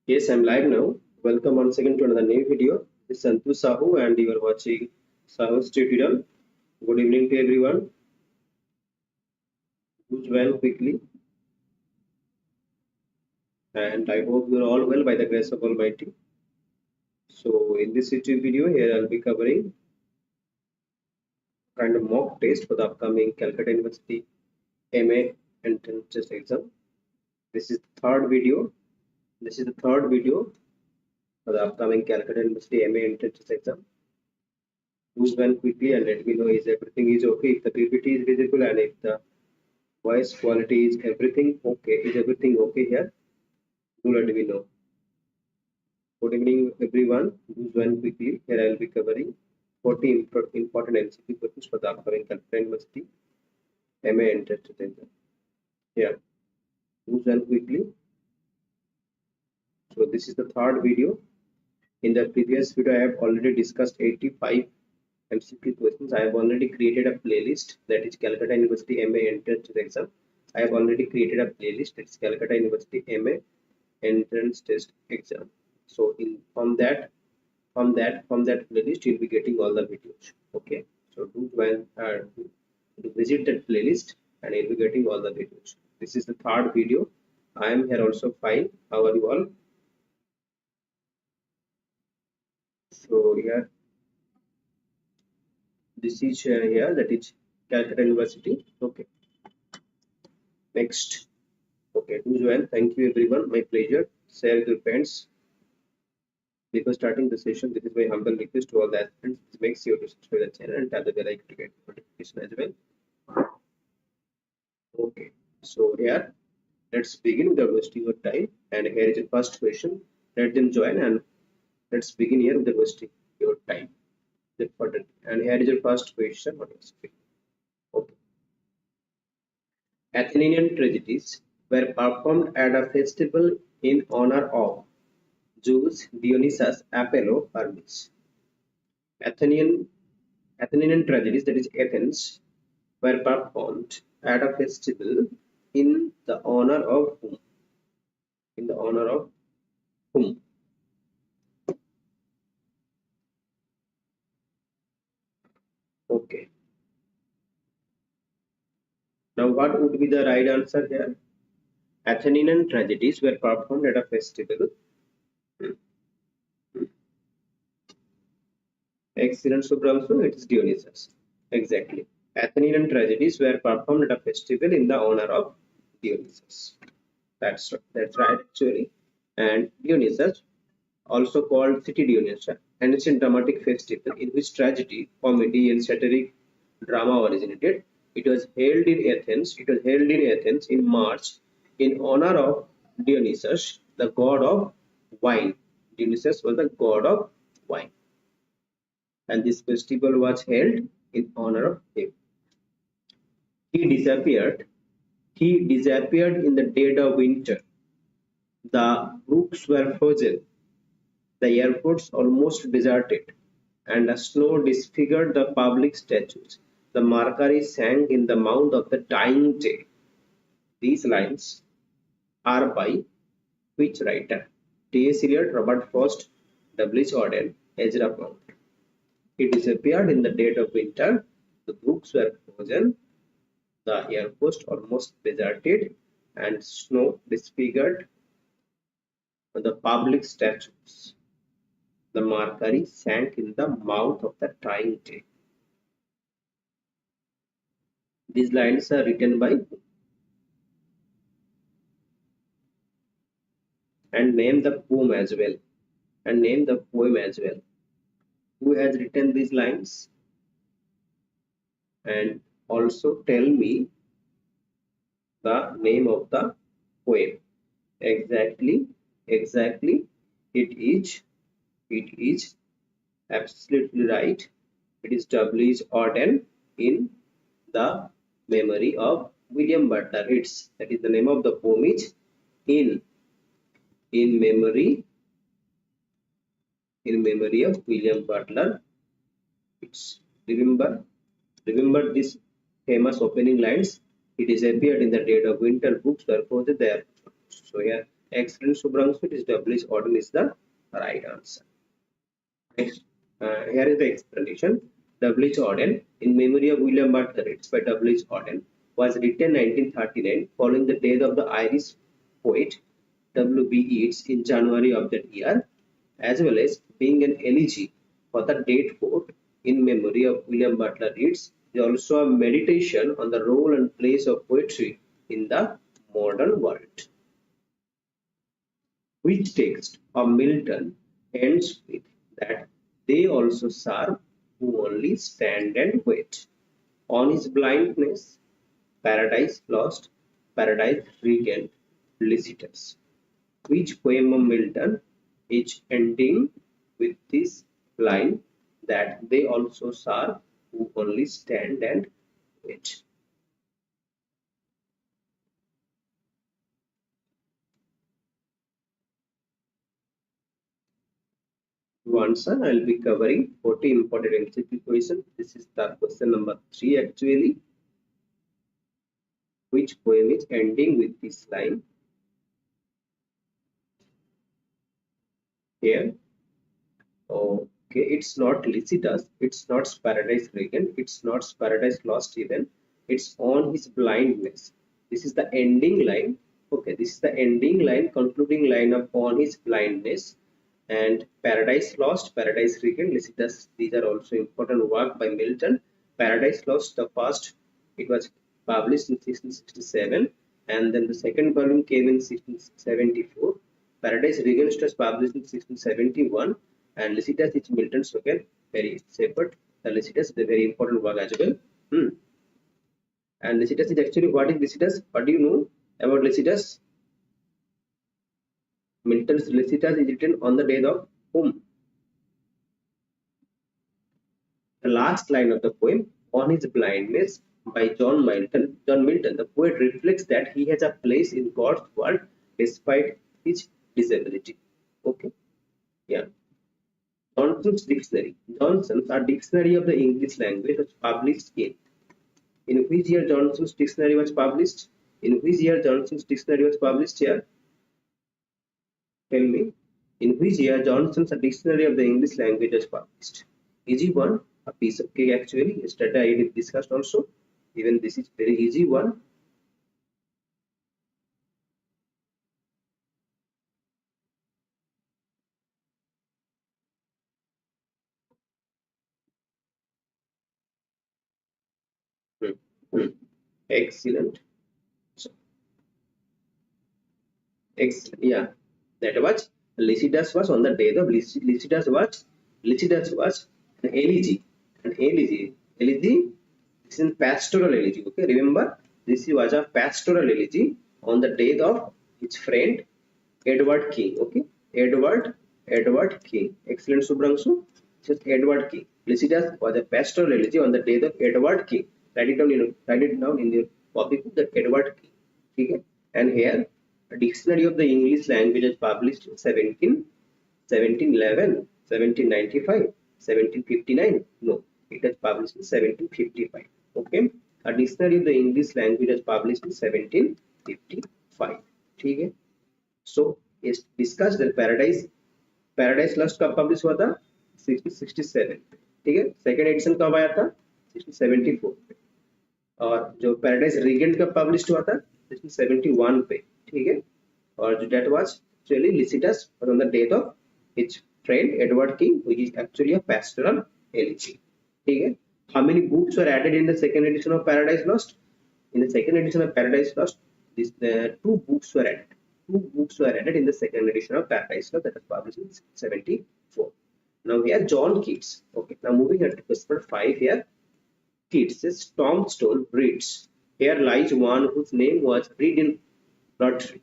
Yes, I'm live now. Welcome once again to another new video. This is Santu Sahu and you are watching Sahu's tutorial. Good evening to everyone. Do join quickly and I hope you are all well by the grace of Almighty. So in this YouTube video here I'll be covering kind of mock test for the upcoming Calcutta University MA entrance test exam. This is the third video. This is the third video for the upcoming Calcutta University MA entrance test exam. Do join quickly and let me know is everything is okay, if the PPT is visible and if the voice quality is everything okay, is everything okay here? Do let me know. Good evening everyone. Do join quickly. Here I will be covering 40 important MCQ questions for the upcoming Calcutta University MA entrance exam. Here, do join quickly. So this is the third video. In the previous video I have already discussed 85 MCQ questions. I have already created a playlist, that is Calcutta University MA entrance exam. I have already created a playlist, that is Calcutta University MA entrance test exam. So from that playlist you'll be getting all the videos. Okay, so do join to visit that playlist and you'll be getting all the videos. This is the third video. I am here also fine. How are you all? So here, this is here, that is Calcutta University. Okay, next. Okay, do join. Thank you everyone. My pleasure. Share with your friends. Before starting the session, this is my humble request to all the aspirants. Make sure to subscribe the channel and tap the bell icon to get notification as well. Okay, so here let's begin without wasting your time. And here is the first question. Let them join and let's begin here without wasting your time. Important. And here is your first question. What is it? Okay. Athenian tragedies were performed at a festival in honor of Zeus, Dionysus, Apollo, Hermes. Athenian Athenian tragedies, that is Athens, were performed at a festival in the honor of whom? In the honor of whom? Okay. Now, what would be the right answer here? Athenian tragedies were performed at a festival. Excellent, Subramsu. It is Dionysus. Exactly. Athenian tragedies were performed at a festival in the honor of Dionysus. That's right actually. And Dionysus, also called City Dionysia, an ancient dramatic festival in which tragedy, comedy, and satiric drama originated. It was held in Athens. It was held in Athens in March in honor of Dionysus, the god of wine. Dionysus was the god of wine, and this festival was held in honor of him. He disappeared. He disappeared in the dead of winter. The brooks were frozen, the airports almost deserted, and the snow disfigured the public statues. The Mercury sank in the mouth of the dying day. These lines are by which writer? T.S. Eliot, Robert Frost, W. H. Auden, Ezra Pound. He disappeared in the dead of winter. The brooks were frozen, the airports almost deserted, and snow disfigured the public statues. The Mercury sank in the mouth of the dying day. These lines are written by and name the poem as well. And name the poem as well. Who has written these lines? And also tell me the name of the poem. Exactly, exactly. It is absolutely right. It is W. Auden in the memory of William Butler Yeats. That is the name of the poem is in memory of William Butler Yeats. Remember this famous opening lines. He disappeared in the dead of winter. Books were frozen there. So here Excellent, Subramsu. It is W.H. Auden is the right answer. Next, here is the explanation. W.H. Auden, in memory of William Butler Yeats by W.H. Auden, was written 1939 following the death of the Irish poet W.B. Yeats in January of that year, as well as being an elegy for the dead poet in memory of William Butler Yeats. Is also a meditation on the role and place of poetry in the modern world. Which text of Milton ends with that they also serve who only stand and wait? On his blindness, paradise lost, paradise regained, Lycidas. Which poem of Milton is ending with this line that they also serve who only stand and wait? To answer, I'll be covering 40 important MCQ questions. This is the question number 3 actually. Which poem is ending with this line here? Okay, it's not Lycidas, it's not Paradise Regan, it's not Paradise Lost even, it's on his blindness. This is the ending line. Okay, this is the ending line, concluding line of on his blindness. And Paradise Lost, Paradise Regan, Lycidas, these are also important work by Milton. Paradise Lost, the first, it was published in 1667, and then the second volume came in 1674. Paradise Regained was published in 1671, and Lycidas is Milton's again very separate. The Lycidas is a very important work as well. And Lycidas is actually, what is Lycidas? What do you know about Lycidas? Milton's Lycidas is written on the death of whom? The last line of the poem, On His Blindness, by John Milton. John Milton, the poet, reflects that he has a place in God's world despite his disability. Okay, yeah. Johnson's Dictionary. Johnson's, a dictionary of the English language, was published in which year Johnson's dictionary was published? In which year Johnson's dictionary was published here? Tell me. In which year Johnson's dictionary of the English language was published? Easy one, a piece of cake actually. Yesterday I discussed also. Even this is very easy one. Hmm. Hmm. Excellent. So, excellent. Yeah, that was Lycidas was on the day of Lycidas was an elegy. An elegy. Elegy is in pastoral elegy. Okay, remember this was a pastoral elegy on the death of his friend Edward King. Okay, Edward King. Excellent, Subramsu. Just Edward King. Lycidas was a pastoral elegy on the death of Edward King. Write it down in your copy book that Edward King. Okay, and here a dictionary of the English language is published in 1711, 1795, 1759. No, it was published in 1755. Okay, a dictionary of the English language was published in 1755. Okay, so it's discussed that Paradise Lost कब publish हुआ था 1667. ठीक है, second edition कब आया था 1674 पे, और जो पैराडाइज रीगेंट कब पब्लिश हुआ था 1671 पे. ठीक है, और जो date was actually Lycidas on the death of his friend Edward King which is actually a pastoral elegy. ठीक है, how many books were added in the second edition of Paradise Lost? In the second edition of Paradise Lost, two books were added. Two books were added in the second edition of Paradise Lost that was published in 74. Now here John Keats. Okay, now moving here to question 5 here. Keats says Tombstone reads, here lies one whose name was read in poetry.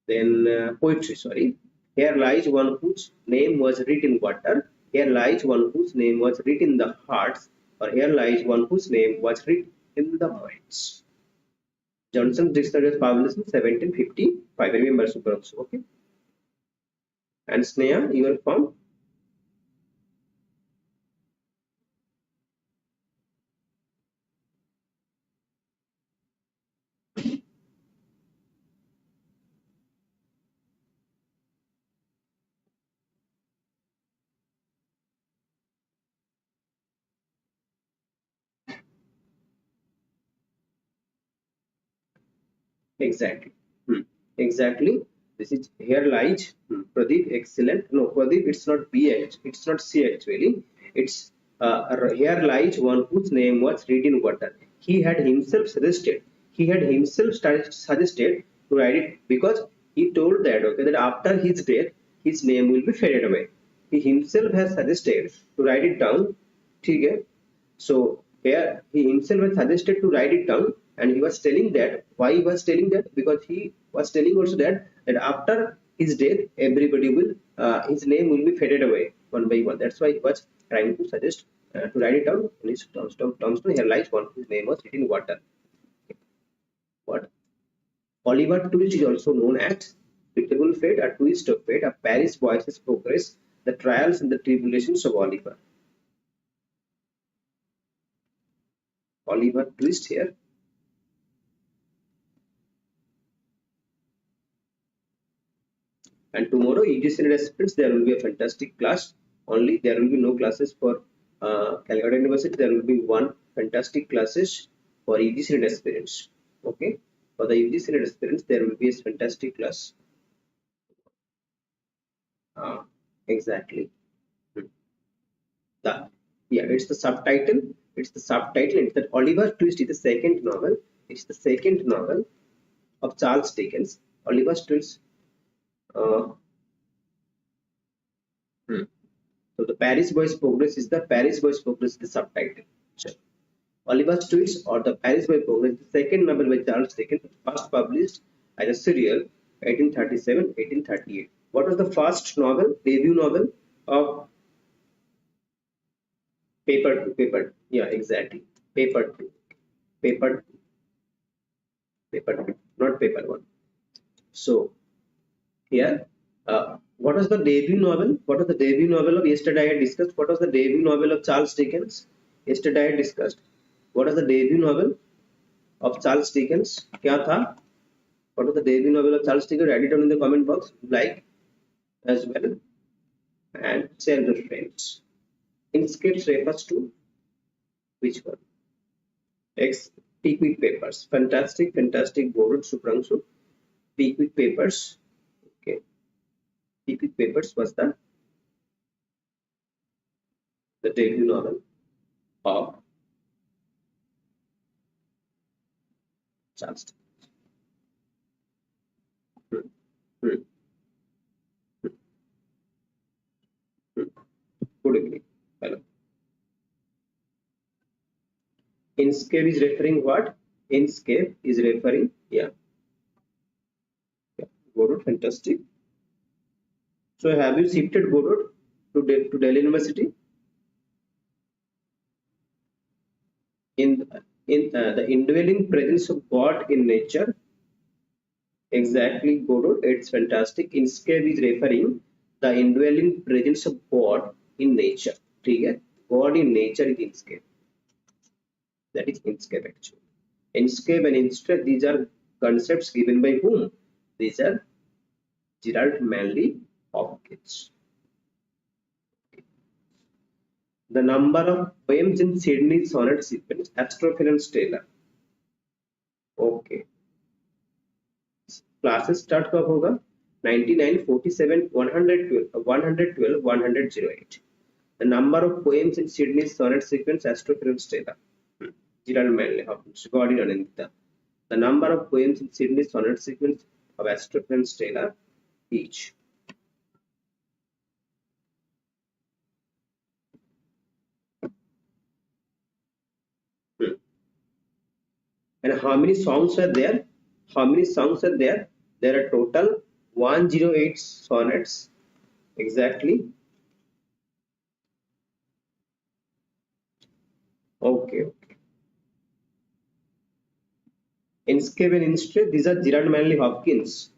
Then poetry, sorry. Here lies one whose name was written in water. Here lies one whose name was written in the hearts. Or here lies one whose name was written in the minds. Johnson's dictionary was published in 1755. Remember, Subramsu. Okay. And Sneha, you are from? Exactly. Hmm. Exactly. This is here lies Pradeep. Excellent. No, Pradeep. It's not B. It's not C actually. It's here lies one whose name was read in water. He had himself suggested. He had himself suggested to write it because he told that okay that after his death his name will be faded away. He himself has suggested to write it down. ठीक है. So here he himself was suggested to write it down, and he was telling that why he was telling that because he was telling also that after his death everybody will his name will be faded away one by one. That's why he was trying to suggest to write it down in his tombstone. Here lies one whose name was written in water. What Oliver Twist is also known as Suitable Fate, a twist of fate, a Paris voices progress, the trials and the tribulations of Oliver. Oliver Twist here. And tomorrow, EGC aspirants, there will be a fantastic class. Only there will be no classes for Calcutta University. There will be one fantastic classes for EGC aspirants. Okay, for the EGC aspirants, there will be a fantastic class. Uh, exactly. The yeah, it's the subtitle. It's the subtitle. It's that Oliver Twist is the second novel. It's the second novel of Charles Dickens. Oliver Twist. Uh, hmm. So the Paris Boys Progress is the Paris Boys Progress is the subtitle. Sure. Oliver Twist or the Paris Boys Progress, the second novel by Charles Dickens, first published as a serial 1837-1838. What was the first novel, debut novel of Paper Two? Paper, yeah, exactly. Paper Two, Paper Two, Paper Two, not Paper One. So here, what was the debut novel? What was the debut novel of yesterday I had discussed? What was the debut novel of Charles Dickens? Yesterday I had discussed. What was the debut novel of Charles Dickens? क्या था? What was the debut novel of Charles Dickens? Write it down in the comment box, like as well, and share with friends. Inscripts refers to which one? X. Pickwick Papers. Fantastic, fantastic. Borrowed Suprangshu. Pickwick Papers. Okay. Pickwick Papers was the debut novel of Charles Dickens. Hmm, hmm, hmm. Good evening. Hello. Inkscape is referring what? Inkscape is referring, yeah. Yeah. Borrowed, fantastic. So have you shifted Borrowed to Delhi University? In the indwelling presence of God in nature, exactly, Godot, it's fantastic. Inscape is referring the indwelling presence of God in nature. ठीक God in nature is Inscape. That is Inscape actually. Inscape and Inscape, these are concepts given by whom? These are Gerald Manley Hopkins. The number of poems in Sydney's sonnet sequence, Astrophil and Stellar. Okay. Classes start कब होगा 99 47 112 112 108 the number of poems in Sydney's sonnet sequence Astrophil Stella Gerald Manley Hopkins Gordon Anindita the number of poems in Sydney's sonnet sequence of Astrophil Stella each hmm. And how many songs are there there are total 108 sonnets exactly okay. Inscape and Instrait, these are Gerald Manley Hopkins.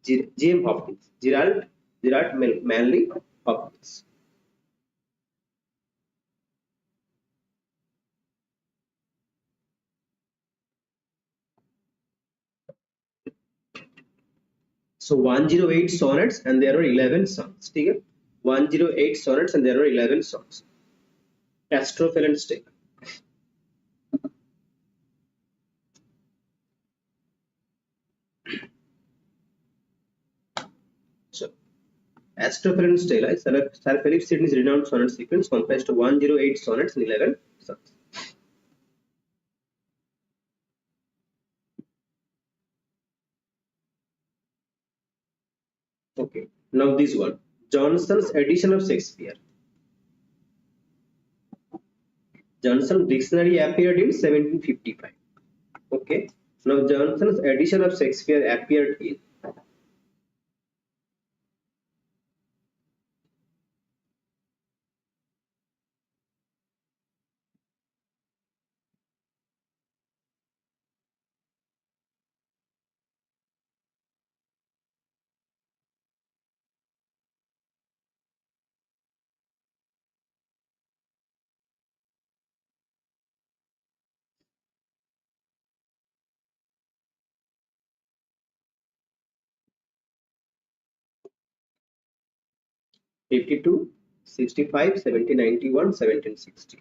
James Hopkins. Gerald Manley Hopkins. So 108 sonnets and there are 11 songs. ठीक है? 108 sonnets and there are 11 songs. Astrophil and Stick. Astrophil Stella, Sir Philip Sidney's renowned sonnet sequence comprised of 108 sonnets and 11 songs. Okay, now this one, Johnson's edition of Shakespeare. Johnson's dictionary appeared in 1755. Okay, now Johnson's edition of Shakespeare appeared in 52, 65, 1791, 1760.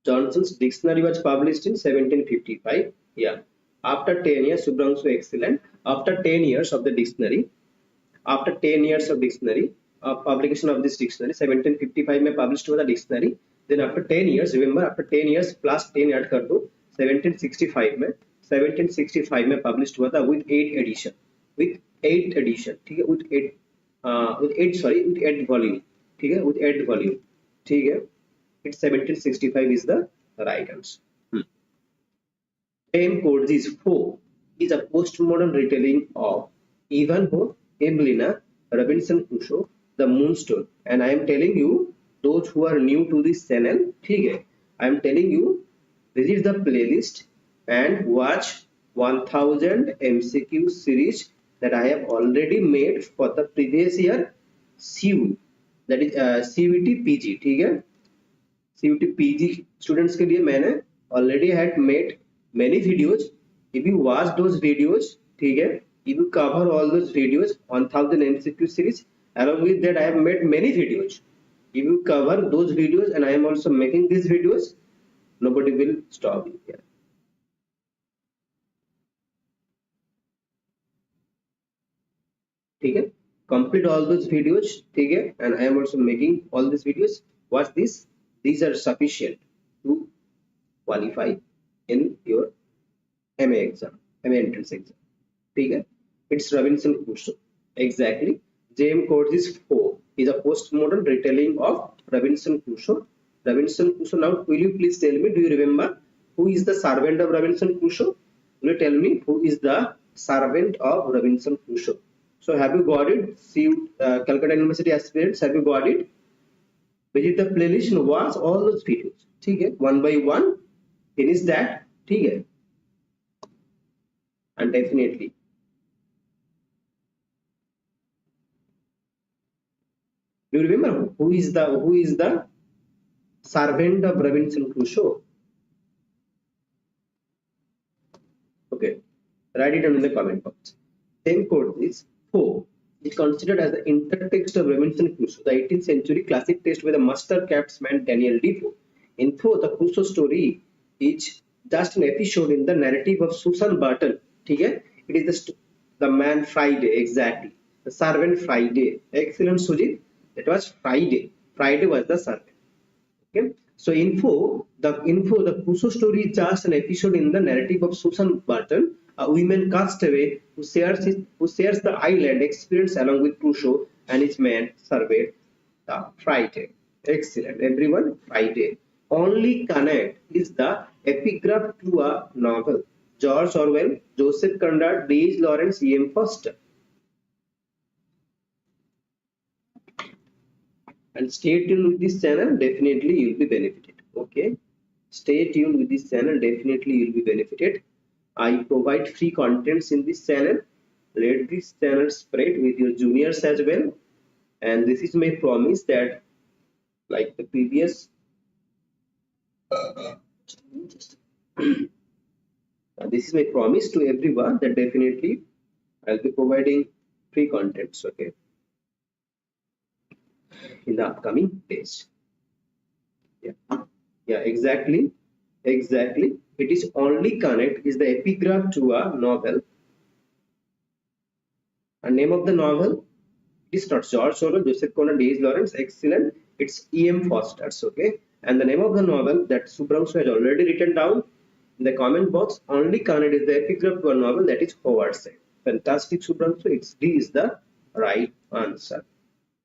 Johnson's dictionary was published in 1755. Yeah. After 10 years, Subramsu excellent. After 10 years of the dictionary, after 10 years of dictionary, publication of this dictionary, 1755 में published हुआ था dictionary. Then after 10 years, remember after 10 years plus 10 add कर दो, 1765 में published हुआ था with 8 edition, with 8 edition, ठीक है, with 8 sorry with 8 volume, ठीक है, with 8 volume, ठीक है. It's 1765 is the right answer. M. Coetzee 4 is a postmodern retelling of Ivanhoe, Emelina, Robinson Crusoe, The Moonstone. And I am telling you, those who are new to this channel, I am telling you, visit the playlist and watch 1000 MCQ series that I have already made for the previous year CU, that is CUT PG, ठीक है. CUT PG students के लिए मैंने already had made many videos. If you watch those videos, ठीक है, if you cover all those videos 1000 MCQ series, along with that I have made many videos. If you cover those videos and I am also making these videos, nobody will stop you here. ठीक है, complete all those videos, ठीक है, and I am also making all these videos. Watch this. These are sufficient to qualify in your MA exam, MA entrance exam. ठीक है, it's Robinson Crusoe. Exactly. James Coetzee's 4 is a postmodern retelling of Robinson Crusoe. Robinson Crusoe. Now, will you please tell me? Do you remember who is the servant of Robinson Crusoe? Will you tell me who is the servant of Robinson Crusoe? So, have you got it? See, Calcutta University aspirants, have you got it? Visit the playlist and watch all those videos. ठीक है, one by one. Finish that. ठीक है, and definitely. Do you remember who is the servant of Robinson Crusoe? Okay, write it down in the comment box. Same code is 4 is considered as the intertext of Robinson Crusoe, the 18th century classic text by the master craftsman Daniel Defoe. In 4, the Crusoe story is just an episode in the narrative of Susan Burton. Okay? It is the man Friday, exactly. The servant Friday. Excellent, Sujit. That was Friday. Friday was the servant. Okay? So the Crusoe story is just an episode in the narrative of Susan Burton, a woman castaway who shares the island experience along with Crusoe and his man servant, the Friday. Excellent, everyone. Friday. Only Connect is the epigraph to a novel. George Orwell, Joseph Conrad, D.H. Lawrence, E.M. Foster. And stay tuned with this channel, definitely you'll be benefited. Okay, stay tuned with this channel, definitely you'll be benefited. I provide free contents in this channel. Let this channel spread with your juniors as well. And this is my promise that, like the previous, this is my promise to everyone that definitely I'll be providing free contents. Okay, in the upcoming days. Yeah, exactly. It is only Connect is the epigraph to a novel. And name of the novel, It is not George Orwell, Joseph Conrad, D.H. Lawrence. Excellent. It's E.M. Foster's. Okay. And the name of the novel that Subramsu has already written down in the comment box. Only correct is the epigraph to a novel, that is Howard said. Fantastic, Subramsu. It's D is the right answer.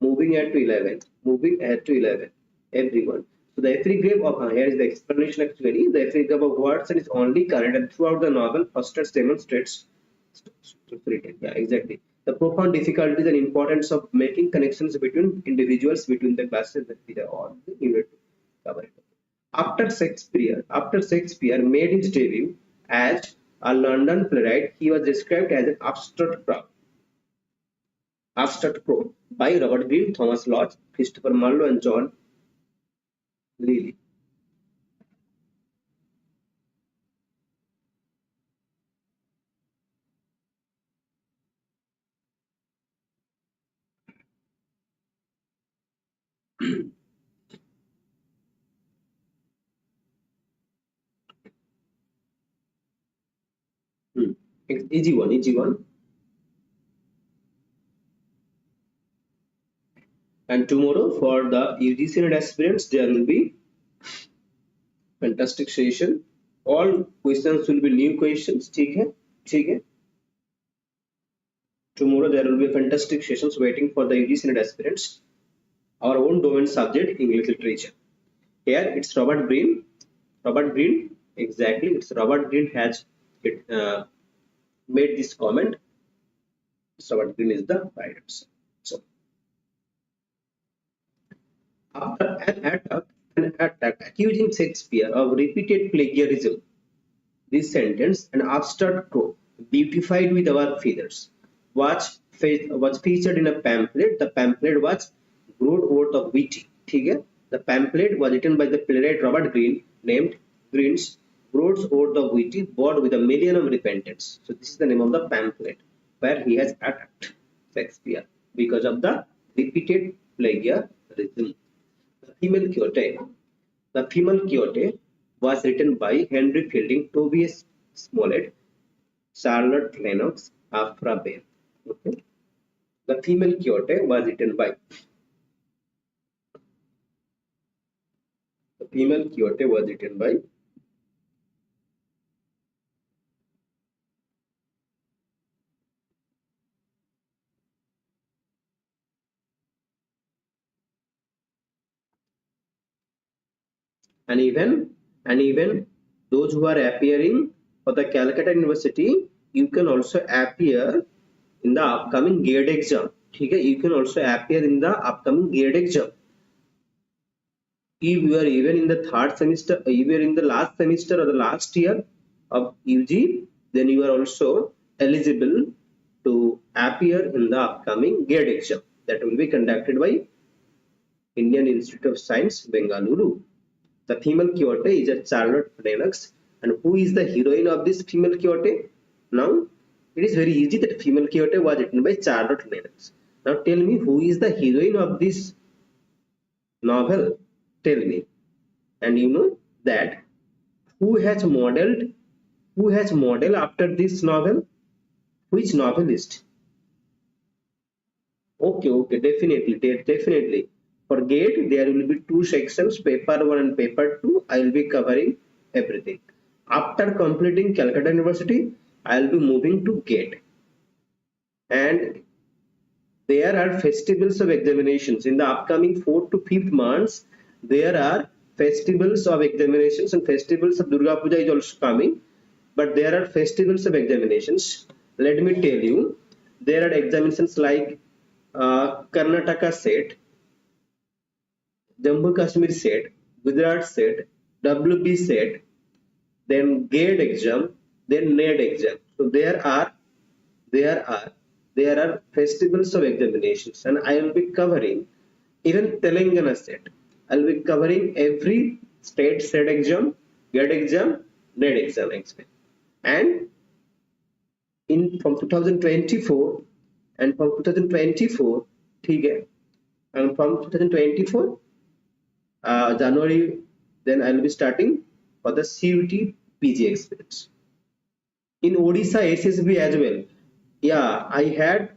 Moving ahead to 11. Moving ahead to 11. Everyone. So the epigraph of here is the explanation actually. The epigraph of Watson is only correct, and throughout the novel, Foster demonstrates. Yeah, exactly. The profound difficulties and importance of making connections between individuals between the classes that we are all needed to cover it. After Shakespeare made his debut as a London playwright, he was described as an abstract pro by Robert Greene, Thomas Lodge, Christopher Marlowe, and John Lilly. Hmm. Easy one, easy one. And tomorrow for the UGC and aspirants, there will be fantastic session. All questions will be new questions. ठीक है? ठीक है? Tomorrow there will be fantastic sessions waiting for the UGC and aspirants. Our own domain subject, English literature. Here it's Robert Greene. Robert Greene, exactly. It's Robert Greene has made this comment. Robert Greene is the right answer. So after an attack accusing Shakespeare of repeated plagiarism, this sentence, an abstract crow, beautified with our feathers, was featured in a pamphlet. The pamphlet was broad of witty. The pamphlet was written by the playwright Robert Greene, named Greene's Broads Ode of Witty, bought with a million of repentance. So this is the name of the pamphlet where he has attacked Shakespeare because of the repeated plagiarism. The female Quixote. The female Quixote was written by Henry Fielding, Tobias Smollett, Charlotte Lennox, Afra Bell. Okay. The female Quixote was written by and even those who are appearing for the Calcutta University, you can also appear in the upcoming GATE exam. You can also appear in the upcoming GATE exam. If you are even in the third semester, if you are in the last semester or the last year of UG, then you are also eligible to appear in the upcoming GATE exam that will be conducted by Indian Institute of Science, Bengaluru. The female Quixote is a Charlotte Lennox. And who is the heroine of this female Quixote? Now, it is very easy that female Quixote was written by Charlotte Lennox. Now, tell me who is the heroine of this novel? Tell me. And you know that who has modeled after this novel? Which novelist? Okay, definitely. For GATE, there will be two sections, paper 1 and paper 2. I will be covering everything. After completing Calcutta University, I will be moving to GATE. And there are festivals of examinations. In the upcoming 4th to 5th months, there are festivals of examinations, and festivals of Durga Puja is also coming. But there are festivals of examinations. Let me tell you, there are examinations like Karnataka set, Jammu Kashmir set, Gujarat set, WB set, then GATE exam, then NET exam. So there are festivals of examinations, and I will be covering even Telangana set. I will be covering every state set exam, GATE exam, NET exam, and from 2024 and from 2024, and from 2024 January, then I will be starting for the CUT PG experience. In Odisha SSB as well. Yeah, I had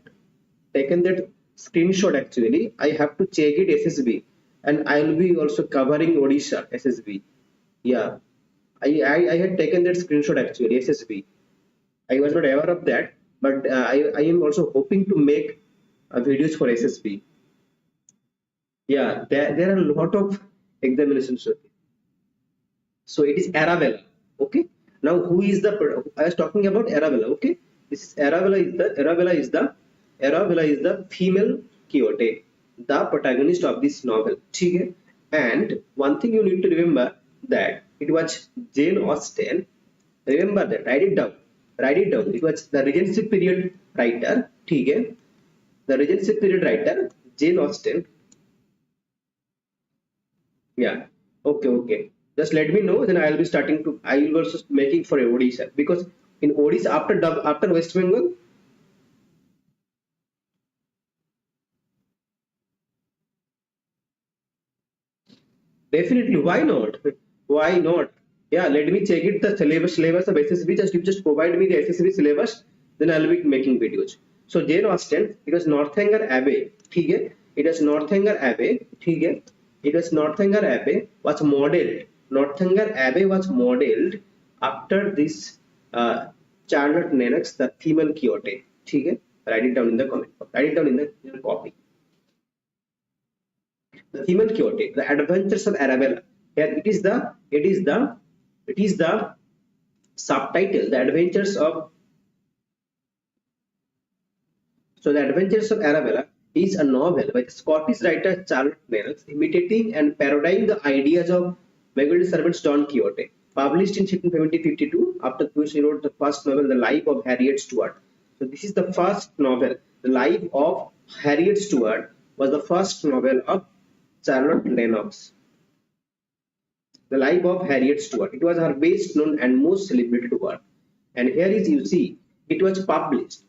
taken that screenshot actually. I have to check it SSB, and I'll be also covering Odisha SSB. Yeah, I had taken that screenshot actually SSB. I was not aware of that, but I am also hoping to make videos for SSB. Yeah, there are a lot of examinations. So it is Arabella. Okay. Now who is the I was talking about Arabella. Okay. This is Arabella is the female Quixote, the protagonist of this novel. Okay. And one thing you need to remember that it was Jane Austen. Remember that. Write it down. Write it down. It was the Regency period writer. Okay. The Regency period writer Jane Austen. Yeah. Okay, okay. Just let me know, then I'll be starting to. I will also making for Odisha, because in Odisha after West Bengal. Definitely, why not? Why not? Yeah, let me check it the syllabus of SSB. Just you just provide me the SSB syllabus, then I'll be making videos. So Jane Austen, it was Northanger Abbey. Okay, it was Northanger Abbey. Okay, it was Northanger Abbey was modeled. Northanger Abbey was modeled after this Charlotte Lennox, the female Quixote. Okay, write it down in the comment. Write it down in the copy. The female Quixote, the adventures of Arabella. Here it is the subtitle, the adventures of. So the adventures of Arabella is a novel by the Scottish writer Charlotte Lennox, imitating and parodying the ideas of Miguel Servant's Don Quixote. Published in 1752, after which he wrote the first novel, The Life of Harriet Stuart. So this is the first novel. The Life of Harriet Stuart was the first novel of Charlotte Lennox. The Life of Harriet Stuart. It was her best known and most celebrated work. And here is you see, it was published.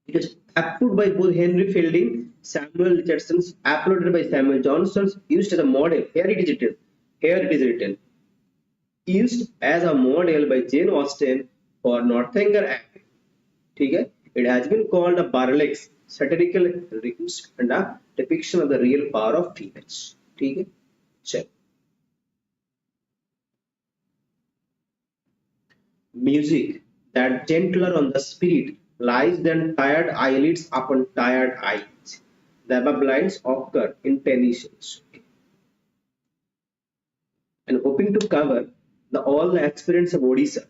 It was approved by both Henry Fielding, Samuel Richardson, uploaded by Samuel Johnson, used as a model. Here it is written. Here it is written. Used as a model by Jane Austen for Northanger Abbey. Okay? It has been called a burlesque, satirical ruse and a depiction of the real power of females. Okay? Check. Music that gentler on the spirit lies than tired eyelids upon tired eyes. The above lines occur in tensions. And hoping to cover all the aspirants of Odisha.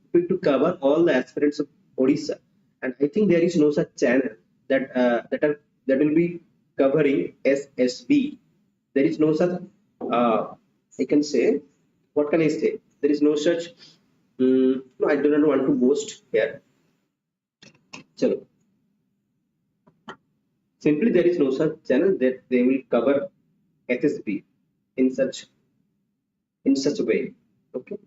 Hoping to cover all the aspirants of Odisha. And I think there is no such channel that will be covering SSB. There is no such. I can say. What can I say? There is no such. No, I do not want to boast here. Chalo. Simply, there is no such channel that they will cover SSB in such a way. Okay.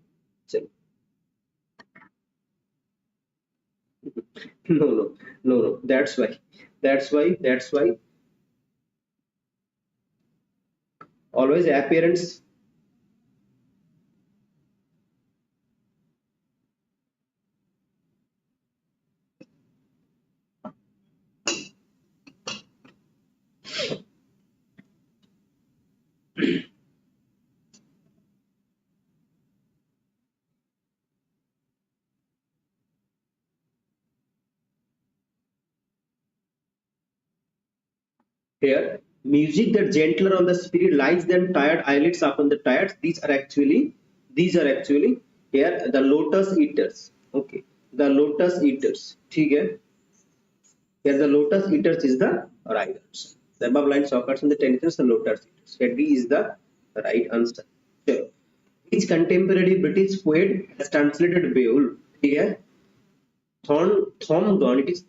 Chalo. No. That's why. That's why. Always appearance. Here, music that gentler on the spirit lies than tired eyelids upon the tired. These are actually here the lotus eaters. Okay, the lotus eaters. Okay. Here the lotus eaters is the right answer. The above lines occurs in the tenses the lotus eaters. Here D is the right answer. Sure. Which contemporary British poet has translated Beowulf? Here, Thorn gun. It is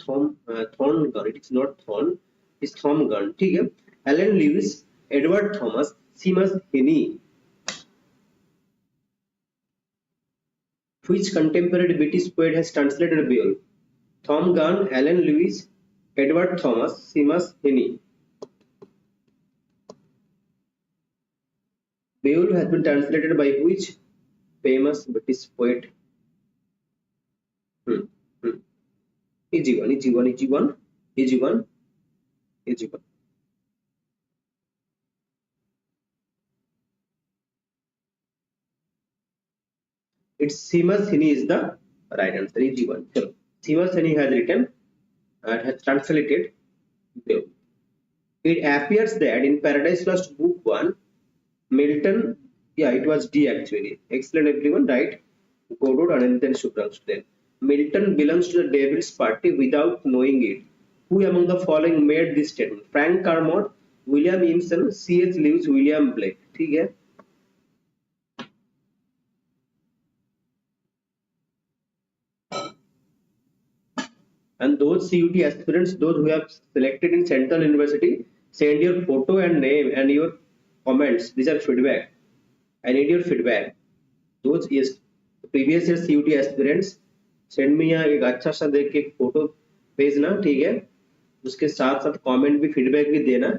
Thorn gun. It is not Thorn. It is Thorn gun. Okay. Alan Lewis, Edward Thomas, Seamus Heaney. Which contemporary British poet has translated Beowulf? Tom Gunn, Alan Lewis, Edward Thomas, Seamus Heaney. Beowulf has been translated by which famous British poet? Easy one. AG1. It's Seema Sini is the right answer. AG1. So, Seema Sini has written has translated Dev. It appears that in Paradise Lost Book 1, Milton, yeah, it was D actually. Excellent, everyone, right? Godot and then Shubhranshu then. Milton belongs to the devil's party without knowing it. Who among the following made this statement? Frank Carmode, William Emerson, C.S. Lewis, William Blake. ठीक है? And those CUT aspirants, those who have selected in Central University, send your photo and name and your comments. These are feedback. I need your feedback. Those yes, previous year CUT aspirants, send me एक अच्छा सा देख के एक photo भेजना, ठीक है? उसके साथ साथ कमेंट भी फीडबैक भी देना,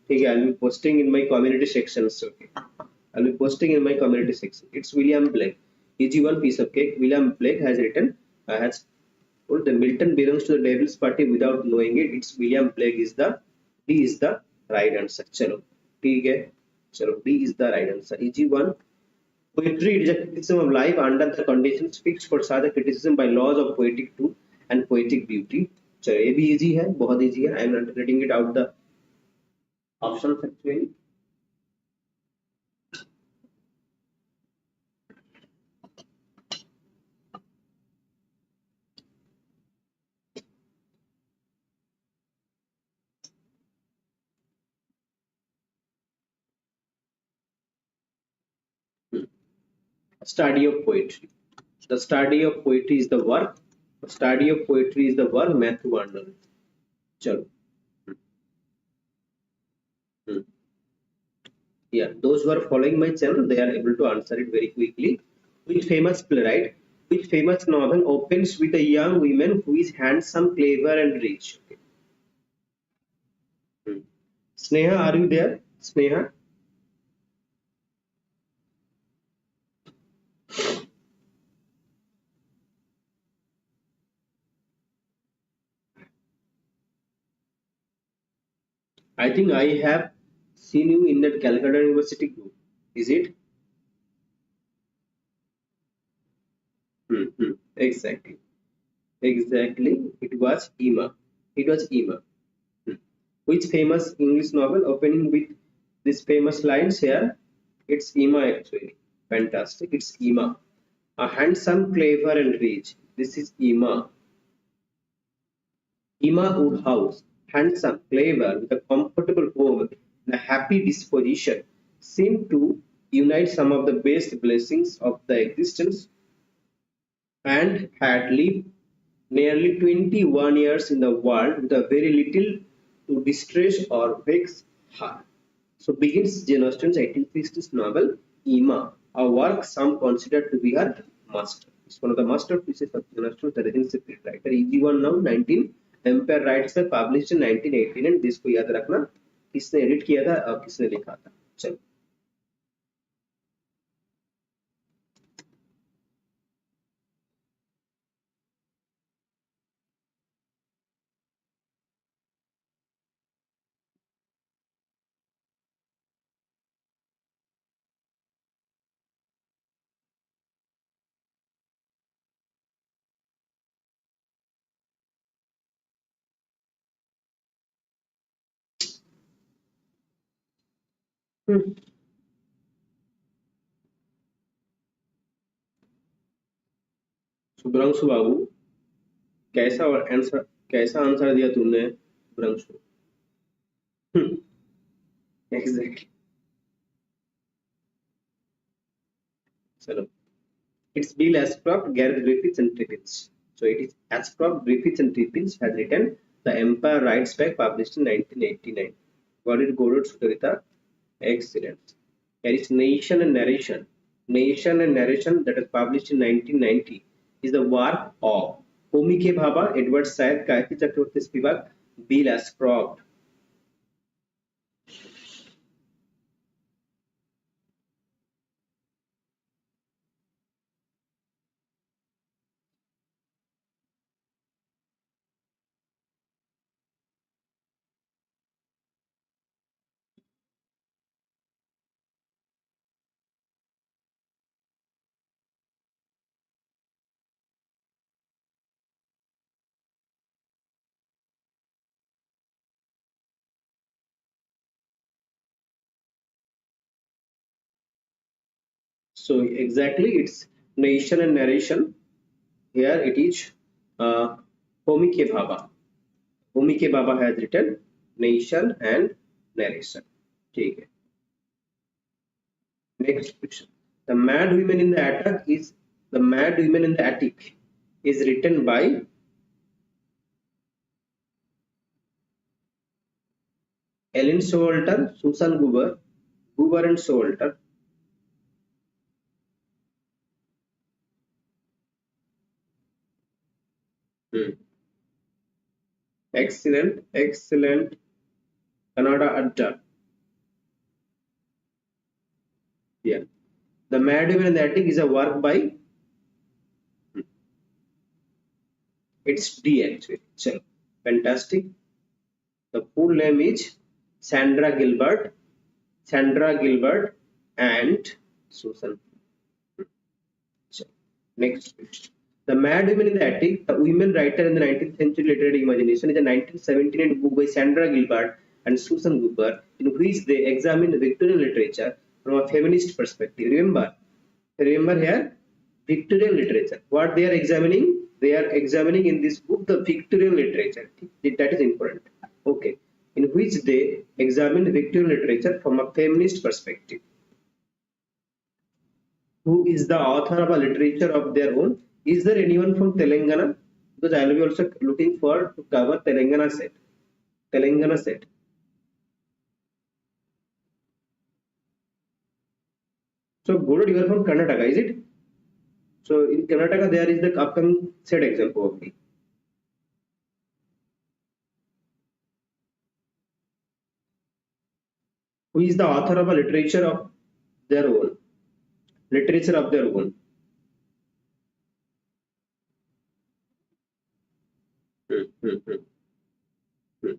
ठीक है? I'll be posting in my community sections. Okay, I'll be posting in my community section. It's William Blake. EG1 piece of cake. William Blake has written has told the Milton belongs to the devil's party without knowing it. It's William Blake is the D is the right answer. चलो ठीक है, चलो D is the right answer. EG1. Poetry is a criticism of life under the conditions fixed for such a criticism by laws of poetic truth and poetic beauty. चलो ये भी easy है, बहुत easy है. I am not reading it out the options actually. Study of poetry. The study of poetry is the work. The study of poetry is the work. Matthew Arnold. चलो. Hmm. Yeah, those who are following my channel, they are able to answer it very quickly. Which famous playwright, which famous novel opens with a young woman who is handsome, clever, and rich? Okay. Hmm. Sneha, are you there? Sneha? I think I have seen you in that Calcutta University group. Is it? Exactly. Exactly. It was Ima. It was Ima. Hmm. Which famous English novel opening with this famous lines here? It's Ima actually. Fantastic. It's Ima. A handsome, clever, and rich. This is Ima. Ima Woodhouse, handsome, clever, with a comfortable home and a happy disposition, seemed to unite some of the best blessings of the existence and had lived nearly 21 years in the world with a very little to distress or vex her. So begins Jane Austen's 1860s novel Ima, a work some consider to be her master. It's one of the masterpieces of Jane Austen, the Regency period writer. EG1 now 19 Empire Rights है published in 1918 and जिसको याद रखना किसने edit किया था और किसने लिखा था. चलो. सुब्रांशु बाबू, कैसा आंसर, कैसा आंसर दिया तुमने सुब्रांशु? एग्जैक्टली. चलो. It's Bill Ashcroft, Gareth Griffiths, and Tippins. So it is Ashcroft, Griffiths, and Tippins has written The Empire Writes Back, published in 1989. Got it, Godot Sudarita? Excellent. There is Nation and Narration. Nation and Narration, that is published in 1990, is the work of Homi K. Bhabha, Edward Said, Gayatri Chakraborty Spivak, Bill Ashcroft. So exactly, it's nation and narration. Here it is uh, Homike Baba. Homike Baba has written nation and narration. ठीक है. Next question. The Mad Women in the Mad Women in the Attic is written by Ellen Showalter, Susan Goober and Showalter. Hmm. Excellent, excellent. Kannada Adda. Yeah. The Mad Women in the Attic is a work by, it's D actually. So, fantastic. The full name is Sandra Gilbert and Susan. So, next question. The Mad Women in the Attic, the women writer in the 19th century literary imagination, is a 1978 book by Sandra Gilbert and Susan Cooper, in which they examine the Victorian literature from a feminist perspective. Remember here, Victorian literature. What they are examining? They are examining in this book the Victorian literature. That is important. Okay. In which they examine Victorian literature from a feminist perspective. Who is the author of a literature of their own? Is there anyone from Telangana? Because I will be also looking for to cover Telangana set. Telangana set. So Guru, you are from Karnataka, is it? So in Karnataka there is the upcoming set exam probably. Who is the author of a literature of their own? Literature of their own. Hmm, hmm, hmm, hmm.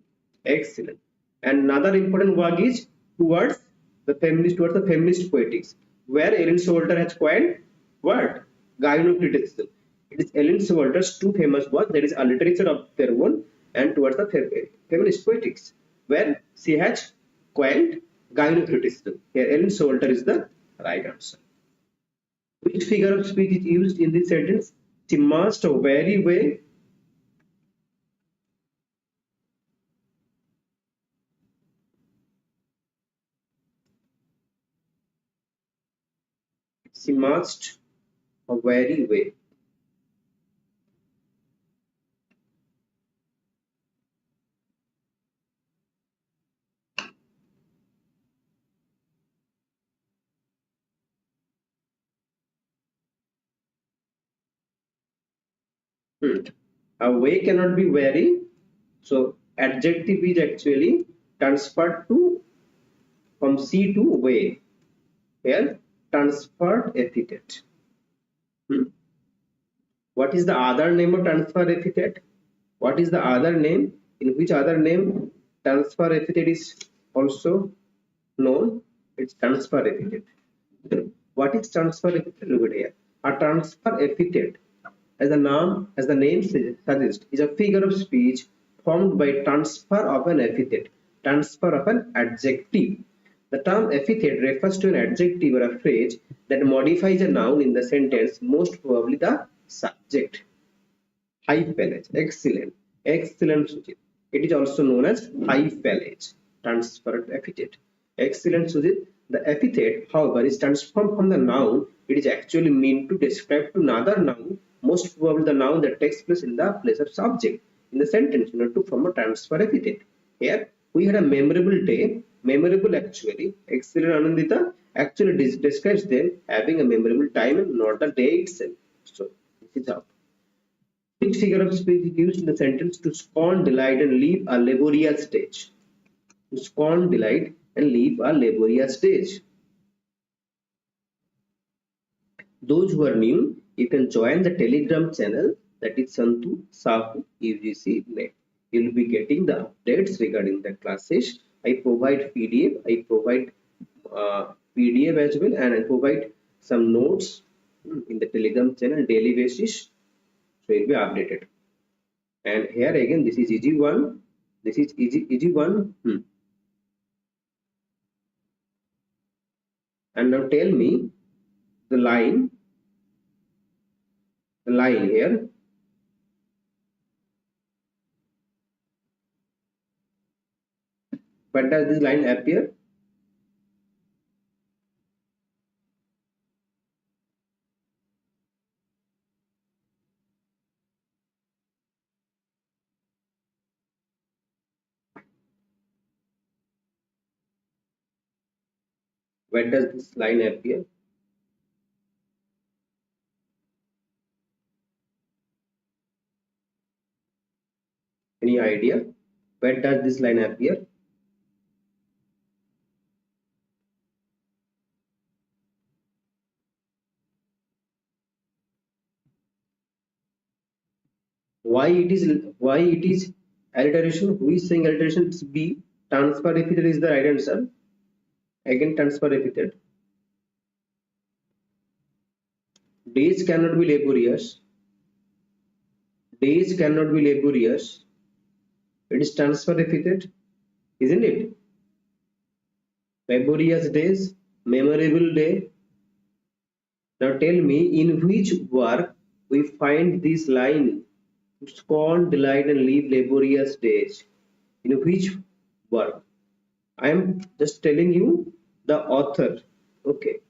Excellent. And another important work is towards the feminist poetics, where Ellen Showalter has coined what? Gynocriticism. It is Ellen Showalter's two famous works, that is a literature of their own and towards the feminist poetics, where she has coined gynocriticism. Here Ellen Showalter is the right answer. Which figure of speech is used in this sentence? She must vary way. She must vary way. Hmm. A way cannot be vary. So adjective is actually transferred to from C to way. Here transferred epithet. Hmm. What is the other name of transfer epithet? What is the other name? In which other name transfer epithet is also known? It's transfer epithet. What is transfer epithet? Look at here. A transfer epithet, as the name suggests, is a figure of speech formed by transfer of an epithet, transfer of an adjective. The term epithet refers to an adjective or a phrase that modifies a noun in the sentence, most probably the subject. Hyphenage. Excellent. Excellent, Sujit. It is also known as hyphenage, transferred epithet. Excellent, Sujit. The epithet, however, is transformed from the noun. It is actually meant to describe to another noun, most probably the noun that takes place in the place of subject in the sentence, to form a transfer epithet. Here, we had a memorable day, memorable actually. Excellent, Anandita actually describes them having a memorable time and not the day itself. So, this is how. Which figure of speech is used in the sentence to scorn, delight, and leave a laborious stage? To scorn, delight, and leave a laborious stage. Those who are new, you can join the Telegram channel, that is Santu Sahu UGC Net. You will be getting the updates regarding the classes. I provide PDF, I provide PDF as well, and I provide some notes in the Telegram channel daily basis. So it will be updated. And here again, this is EG1. This is EG1. And now tell me, the line here, when does this line appear? When does this line appear? Any idea? When does this line appear? Why it is alliteration? Who is saying alliteration? It's B. Transfer repeated is the right answer. Again, transfer repeated. Days cannot be laborious. Days cannot be laborious. It is transfer repeated, isn't it? Laborious days, memorable day. Now tell me, in which work we find this line? Scorn, delight, and leave laborious days. In which work? I am just telling you the author. Okay,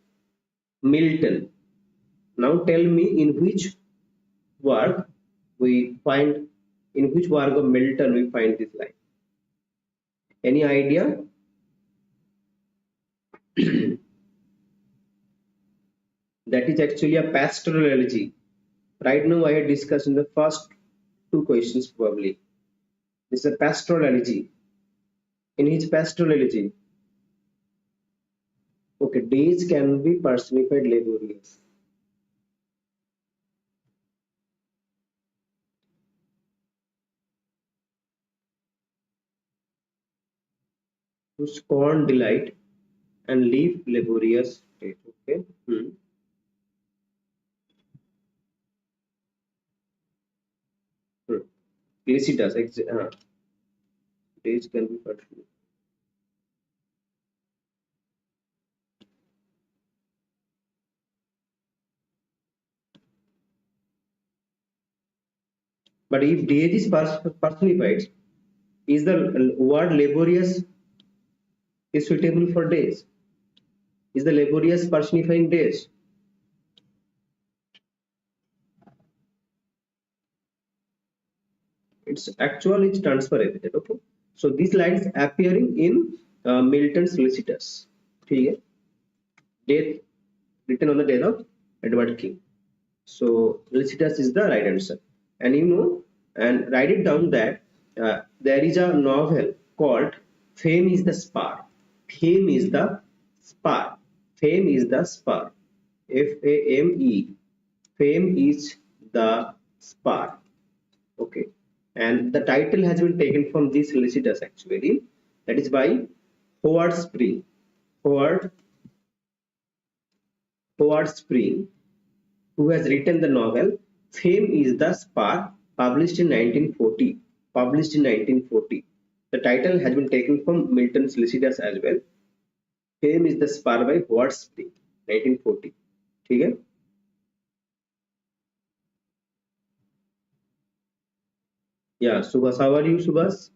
Milton. Now tell me, in which work we find, in which work of Milton we find this line? Any idea? That is actually a pastoral elegy. Right now, I had discussed in the first two questions probably. This is a pastoral elegy. In his pastoral elegy, okay, days can be personified laborious. To scorn delight and leave laborious state. Okay. Hmm. Yes, it does. Days can be personified. But if days is personified, is the word laborious is suitable for days? Is the laborious personifying days? It's transfer epithet. Okay, so these lines appearing in Milton's Lycidas. Okay, death written on the death of Edward King. So Lycidas is the right answer, and and write it down that there is a novel called Fame is the Spar. Fame is the Spar. Fame is the Spar. Fame. Fame is the Spar. Okay, and the title has been taken from this Lycidas actually. That is by Howard Spring. Howard Howard Spring, who has written the novel Fame is the Spar, published in 1940. Published in 1940. The title has been taken from Milton's Lycidas as well. Fame is the Spar by Howard Spring, 1940. Okay? Yeah, Subhas, how are you, Subhas?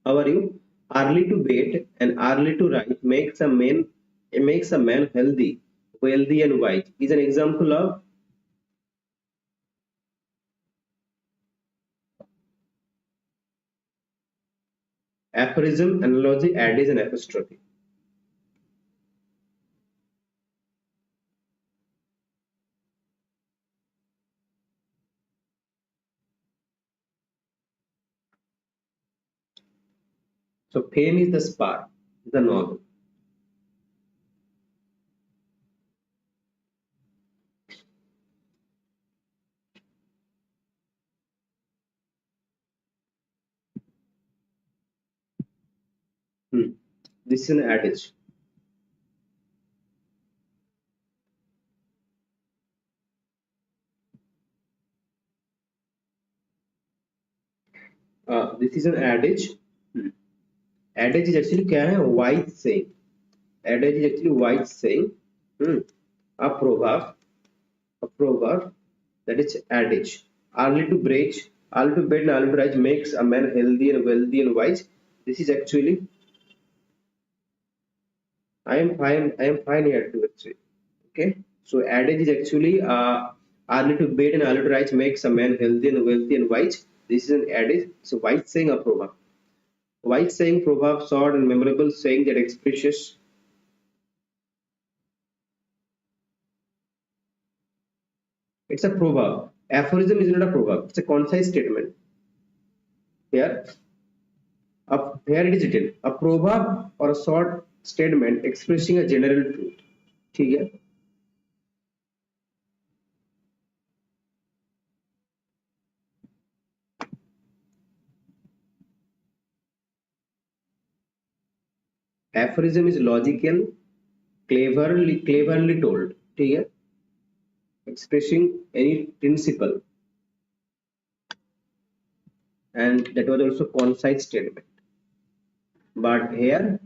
How are you? Early to bed and early to rise makes a man healthy, wealthy, and wise. Is an example of aphorism, analogy, adage, and apostrophe. So fame is the spark, the novel. Hmm. This is an adage. This is an adage. Hmm. Adage is actually क्या है? Wise saying. Adage is actually wise saying. Hmm. a proverb, that is adage. Early to bridge, early to bed and early to rise makes a man healthy and wealthy and wise. This is actually, I am fine here too actually. Okay, so adage is actually early to bed and early to rise makes a man healthy and wealthy and wise. This is an adage. So wise saying, a proverb. Wise saying, proverb, short and memorable saying that expresses. It's a proverb. Aphorism is not a proverb. It's a concise statement. Here, here it is written. A proverb or a short statement expressing a general truth. ठीक है? Aphorism is logical, cleverly told. ठीक है? Expressing any principle, and that was also concise statement. But here,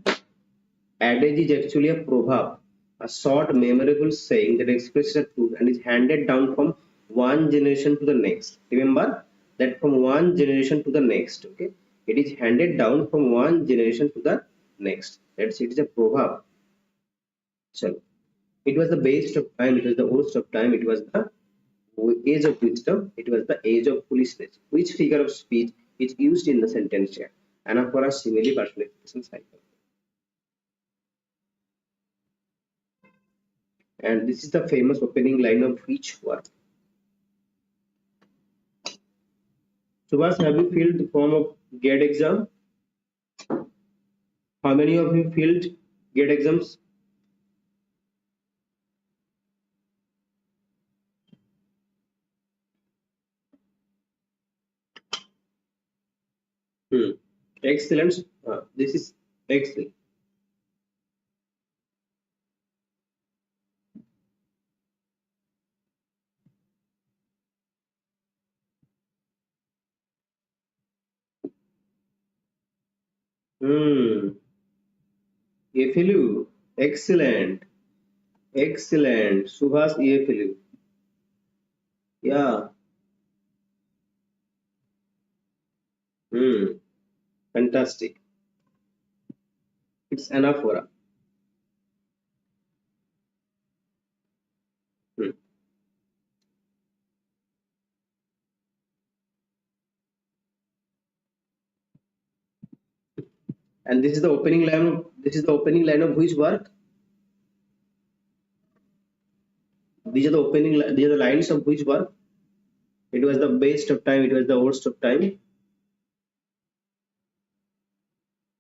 adage is actually a proverb, a short, memorable saying that expresses a truth and is handed down from one generation to the next. Remember that from one generation to the next, okay? It is handed down from one generation to the next. That's it is a proverb. So it was the best of time, it was the worst of time, it was the age of wisdom, it was the age of foolishness. Which figure of speech is used in the sentence here? Anaphora, simile, personification, cycle. And this is the famous opening line of which work? Subhas, have you filled the form of GATE exam? How many of you filled GATE exams? Hmm. Excellent. This is excellent. Hmm. AFLU. Excellent. Excellent. Subhas AFLU. Yeah. Hmm. Fantastic. It's anaphora. Hmm. And this is the opening line of which work? These are the these are the lines of which work? It was the best of time, it was the worst of time.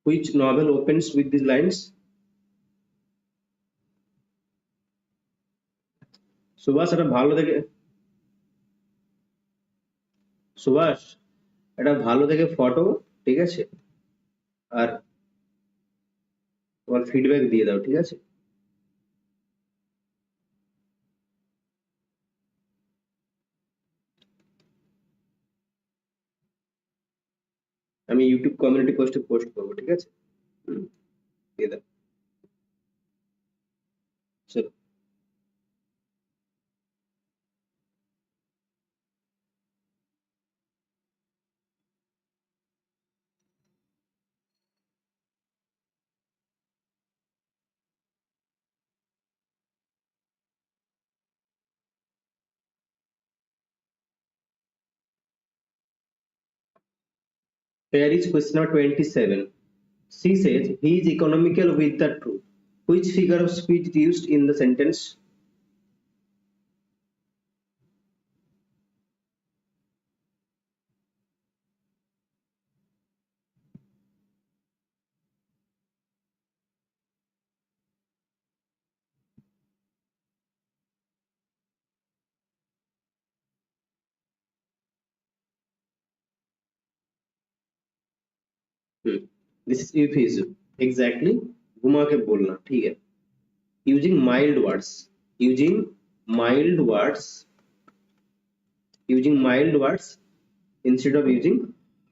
Which novel opens with these lines? Subhash এটা ভালো দেখে সুভাষ এটা ভালো দেখে photo, ঠিক আছে, আর তোমার feedback দিয়ে দাও, ঠিক আছে? আমি ইউটিউব কমিউনিটি পোস্টে পোস্ট করবো, ঠিক আছে? হুম, দিয়ে দাও। চলো। Here is question number 27. She says he is economical with the truth. Which figure of speech is used in the sentence? Hmm. This is euphemism. Exactly. घुमा के बोलना, ठीक है? Using mild words. Using mild words. Using mild words instead of using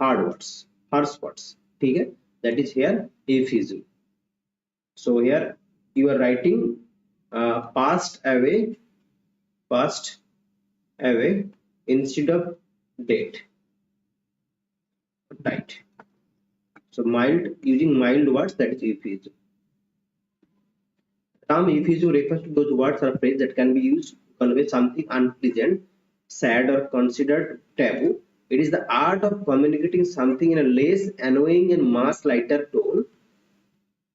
hard words, harsh words. Okay, that is here euphemism. So here you are writing passed away instead of dead, died. So mild, using mild words, that is euphemism. Term euphemism refers to those words or phrases that can be used to convey something unpleasant, sad, or considered taboo. It is the art of communicating something in a less annoying and much lighter tone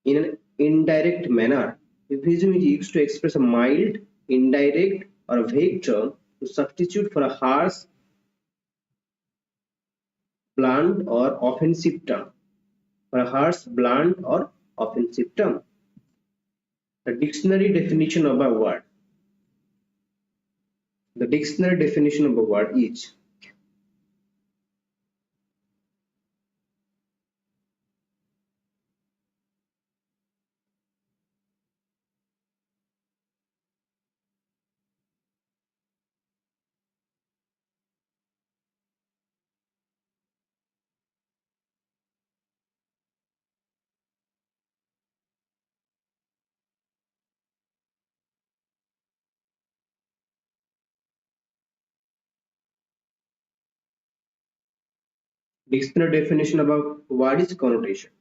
in an indirect manner. Euphemism is used to express a mild, indirect, or vague term to substitute for a harsh, blunt, or offensive term. For a harsh, blunt, or offensive term. The dictionary definition of a word. The dictionary definition of a word is dictionary definition of a word is connotation.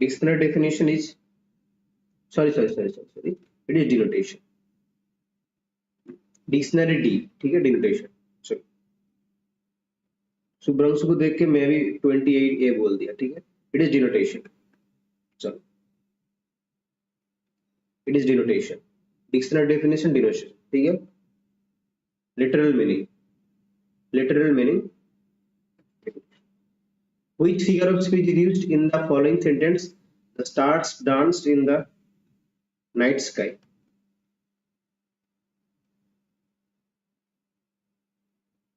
Dictionary definition is sorry. It is denotation. Dictionary D ठीक है denotation. चलो शुभ्रांशु को देख के मैं भी 28 ए बोल दिया ठीक है. It is denotation. चलो it is denotation. Dictionary definition denotation ठीक है. Literal meaning which figure of speech is used in the following sentence? The stars danced in the night sky.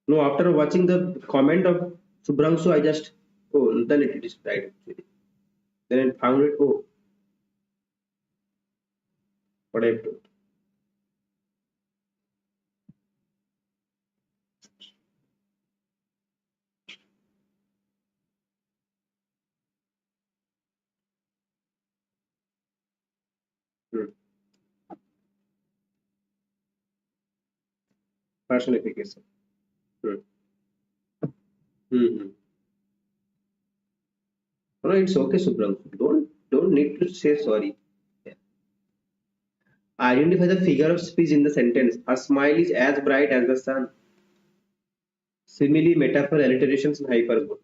No, after watching the comment of Subhrangshu, I just, oh, then it is right actually. Then I found it, oh, what I told. Hmm. Personification. Hmm. Hmm. No, it's okay, Subhrangshu. Don't need to say sorry. Yeah. Identify the figure of speech in the sentence. Her smile is as bright as the sun. Simile, metaphor, alliterations, and hyperbole.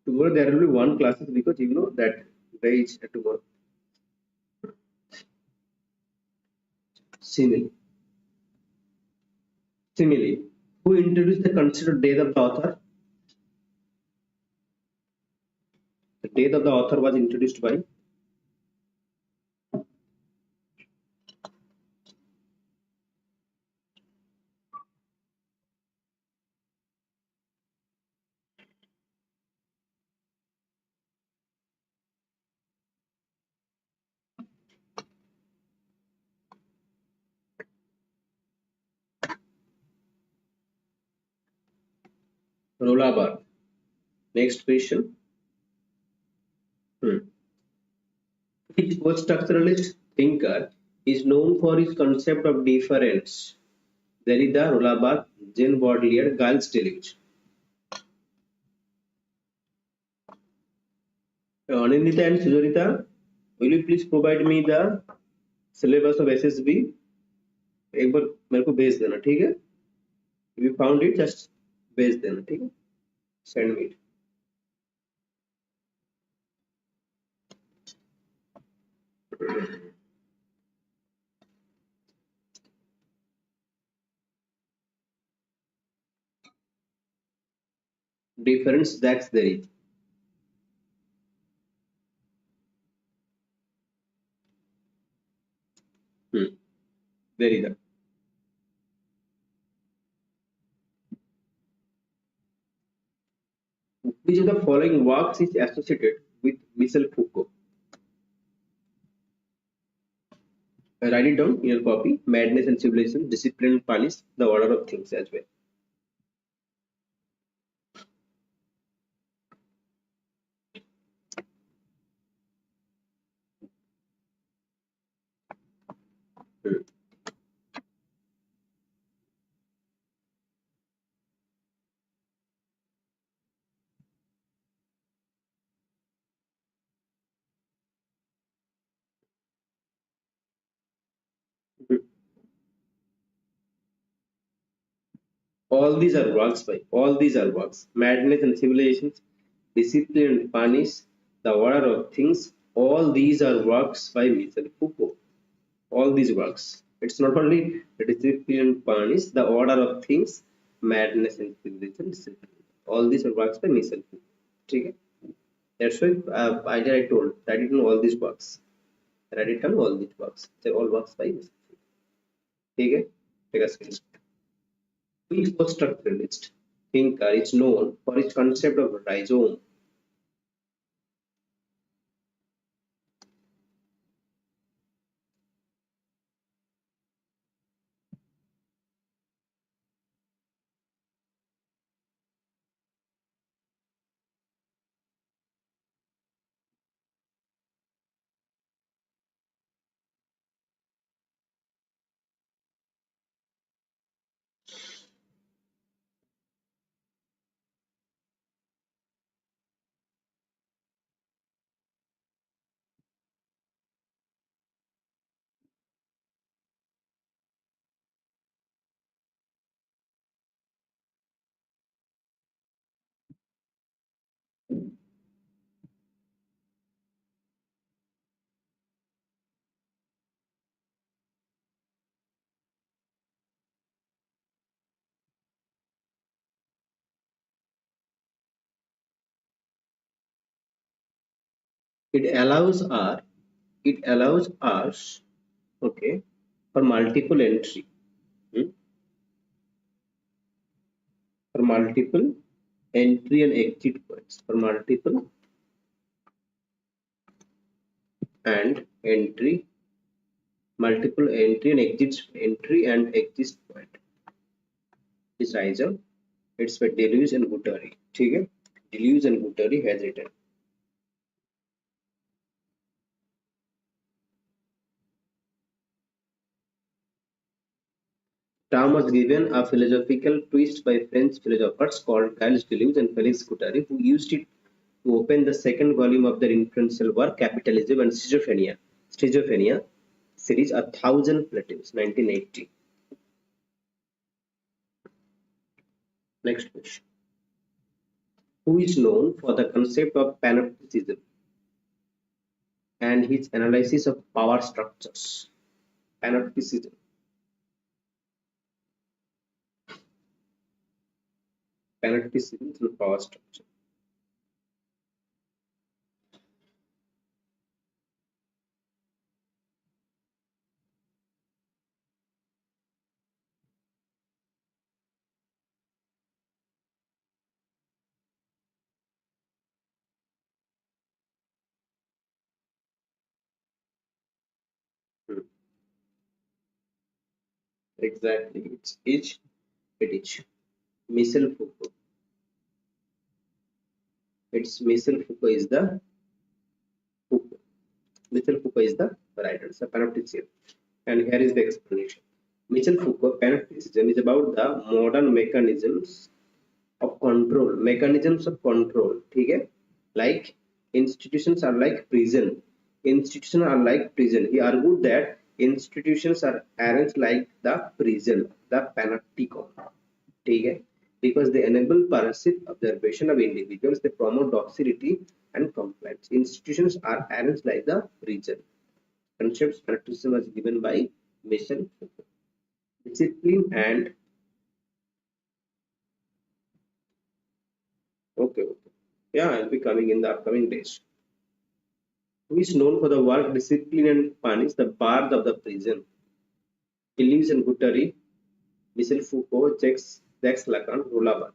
Tomorrow there will be one classes because you know that day is tomorrow. Simile. Simile. Who introduced the considered death of the author? The death of the author was introduced by Rola Bar. Next question. Hmm. Which post-structuralist thinker is known for his concept of difference? Derrida, Roland Barthes, Jean Baudrillard, Giles Deleuze. Anindita and Sujorita, will you please provide me the syllabus of SSB? एक बार मेरे को भेज देना ठीक है. If you found it, just भेज देना ठीक है. Send me it. Difference that's there is. There is. Which of the following works is associated with Michel Foucault? Write it down in your copy. Madness and Civilization, Discipline and Punish, The Order of Things as well. Hmm. Hmm. All these are works. Madness and Civilizations, Discipline and Punish, The Order of Things. All these are works by Michel Foucault. All these works. It's not only the Discipline and Punish, The Order of Things, Madness and Civilization, Discipline. All these are works by Michel Foucault. Okay? That's why I told that it know all these works. Write it down all these works. They're all works by Michel Foucault. Okay? Take a screen. Which post-structuralist thinker is known for his concept of rhizome? It allows our it allows us, okay, for multiple entry, hmm, for multiple entry and exit points, for multiple and entry, multiple entry and exit point. This rhizome, it's by Deleuze and Guattari. Okay, Deleuze and Guattari has written. Term was given a philosophical twist by French philosophers called Gilles Deleuze and Felix Guattari, who used it to open the second volume of their influential work, Capitalism and Schizophrenia series, A Thousand Plateaus, 1980. Next question. Who is known for the concept of panopticism and his analysis of power structures? Panopticism. Panopticism through power structure. Hmm. Exactly. It's each. It is. Michel Foucault. It's Michel Foucault is the Foucault. Michel Foucault is the writer. It's a panopticism. And here is the explanation. Michel Foucault panopticism is about the modern mechanisms of control. Mechanisms of control. Okay? Like institutions are like prison. Institutions are like prison. He argued that institutions are arranged like the prison, the panopticon. Okay? Because they enable passive observation of individuals, they promote docility and compliance. Institutions are arranged like the prison. Concepts panopticism was given by Michel Foucault. Discipline and okay. Yeah, I'll be coming in the upcoming days. Who is known for the work Discipline and Punish, the Bard of the Prison. Deleuze and Guattari, Michel Foucault, Jacques Lacan, Roland.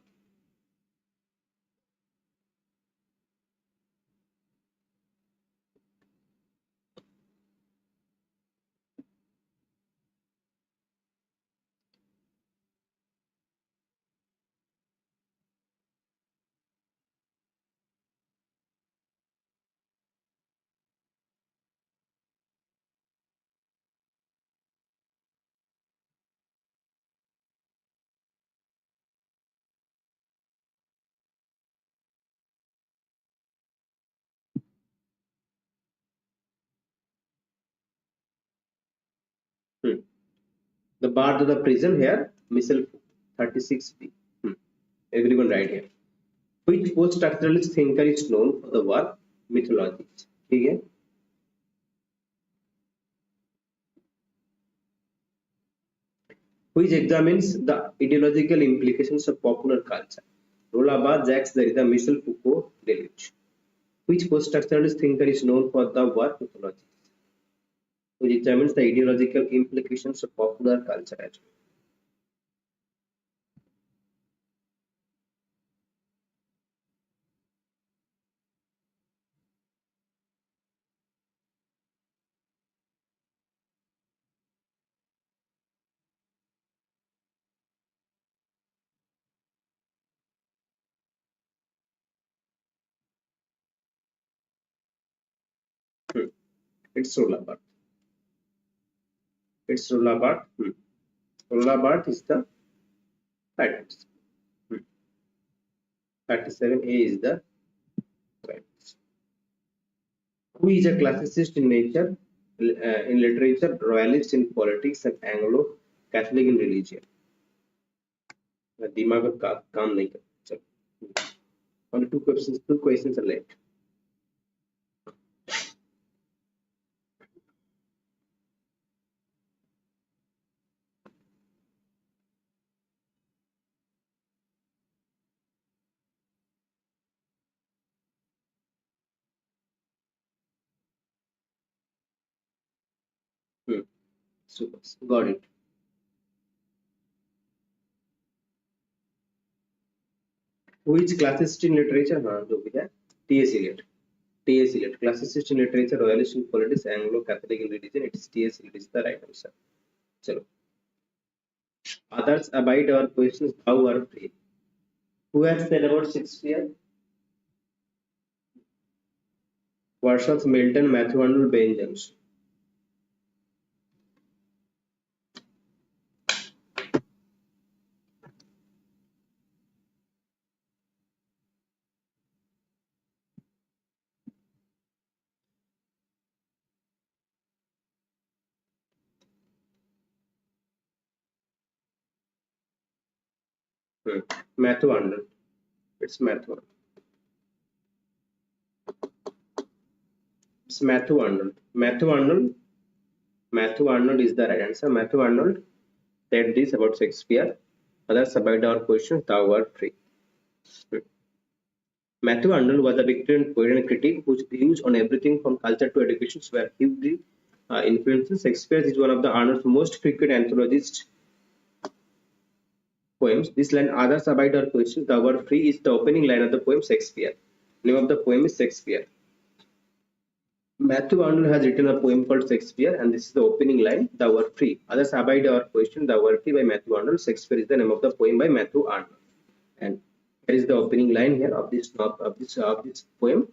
The bar to the prison here, missile 36B. Everyone right here. Which post-structuralist thinker is known for the work mythology? ठीक है? Which examines the ideological implications of popular culture? Rolaba, Jacques Derrida, Michel Foucault, Deleuze. Which post-structuralist thinker is known for the work mythology? Which examines the ideological implications of popular culture as well. It's Rolaba. It's Rolaba. Rolaba is the right answer. 37A is the right answer. Who is a classicist in nature, in literature, royalist in politics, and Anglo-Catholic in religion? दिमाग काम नहीं करता. चलो. Only two questions are left. Super. Got it. Who is classicist in literature? हाँ जो भी है. T.S. Eliot. T.S. Eliot. Classicist in literature, royalist in politics, Anglo-Catholic in religion. It's T.S. Eliot is the right answer. चलो. Others abide our questions. Thou art free. Who has said about Shakespeare? Wordsworth, Milton, Matthew Arnold, Ben Jonson. Matthew Arnold. It's Matthew Arnold. It's Matthew Arnold. Matthew Arnold. Matthew Arnold is the right answer. Matthew Arnold said this about Shakespeare. Others abide our questions. Thou art free. Matthew Arnold was a Victorian poet and critic whose views on everything from culture to education were hugely influences. Shakespeare is one of the Arnold's most frequent anthologist poems. This line, others abide our questions, thou art free, is the opening line of the poem Shakespeare. Name of the poem is Shakespeare. Matthew Arnold has written a poem called Shakespeare, and this is the opening line, thou art free. Others abide our question, thou art free by Matthew Arnold. Shakespeare is the name of the poem by Matthew Arnold. And here is the opening line here of this poem.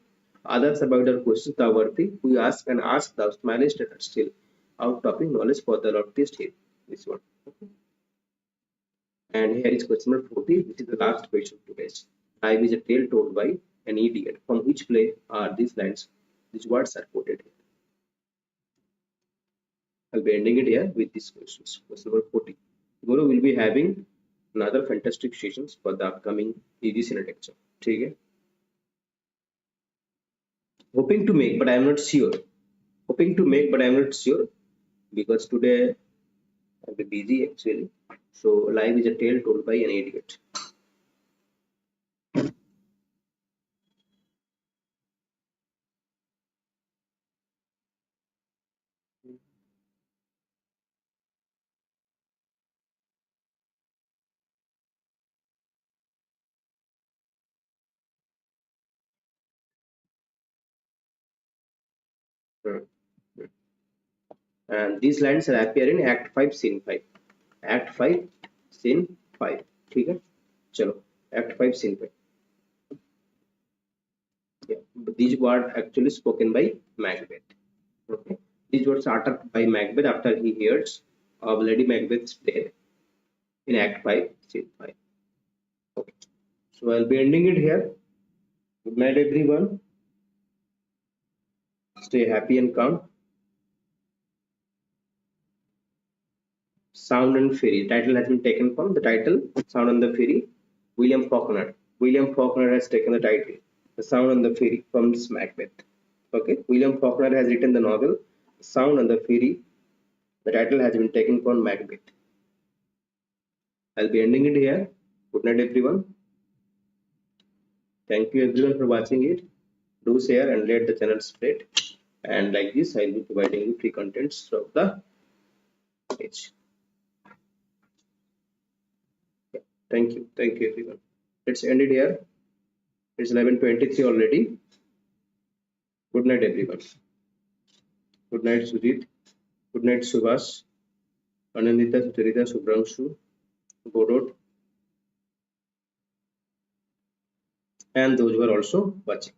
Others abide our questions, thou art free. We ask and ask, thou smilest at still. Out topping knowledge for the Lord taste here. This one. Okay. And here is question number 40, which is the last question to test. Life is a tale told by an idiot. From which play are these lines? These words are quoted here. I'll be ending it here with these questions. Question number 40. Tomorrow we'll be having another fantastic sessions for the upcoming EGC lecture. Okay? Hoping to make, but I am not sure. Hoping to make, but I am not sure because today I'll be busy actually. So life is a tale told by an idiot. Hmm. And these lines are appear in Act 5, Scene 5. Act 5, Scene 5. ठीक है? चलो, Act 5, Scene 5. Yeah. These words actually spoken by Macbeth. Okay. These words are uttered by Macbeth after he hears of Lady Macbeth's death in Act 5, Scene 5. Okay. So I'll be ending it here. Good night, everyone. Stay happy and calm. Sound and Fury. Title has been taken from the title Sound and the Fury. William Faulkner. William Faulkner has taken the title The Sound and the Fury from Macbeth. Okay, William Faulkner has written the novel Sound and the Fury. The title has been taken from Macbeth. I'll be ending it here. Good night, everyone. Thank you everyone for watching it. Do share and let the channel spread. And like this, I'll be providing you free contents throughout the page. Yeah. Thank you everyone. Let's end it here. It's 11:23 already. Good night, everyone. Good night, Sujit. Good night, Subhash, Anandita, Sucharita, Subramshu, Godot, and those who are also watching.